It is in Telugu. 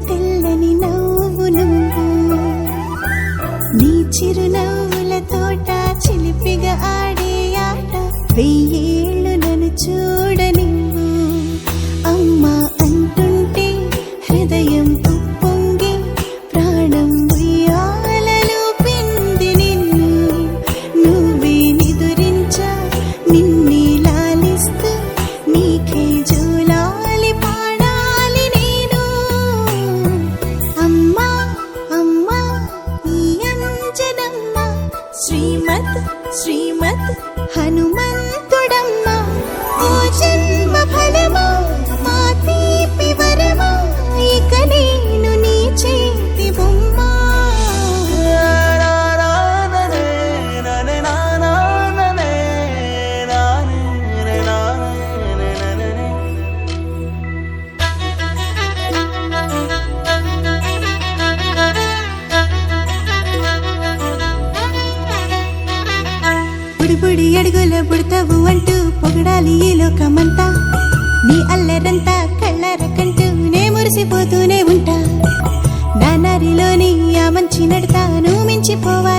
తెల్లని నవ్వు నువ్వు నీ చిరునవ్వుల తోట చిలిపిగా ఆడే ఆట వెయ్యేళ్ళు నన్ను చూడనివ్వు అమ్మా అంటుంటే హృదయం ఉప్పొంగి ప్రాణం ఉయ్యాలలో పిండి నిన్ను నువ్వే నిదురించా నిన్నే లాలిస్తూ నీకే జోలాలి పాడాలి నేను అమ్మా అమ్మా ఈ అంజనమ్మ శ్రీమత్ శ్రీమత్ హనుమంతుడమ్మ ఓ జన్మ ఫలమా మా తీపి వరమా ఇక నేను నీ చేతి బొమ్మ బుడి అడుగుల పుడతావు అంటూ పొగడాలి ఈ లోకమంతా నీ అల్లరంతా కళ్ళరకంటూ నే మురిసిపోతూనే ఉంటా నా నారిలోని ఆ మంచి నడతా నువ్వు మించిపోవా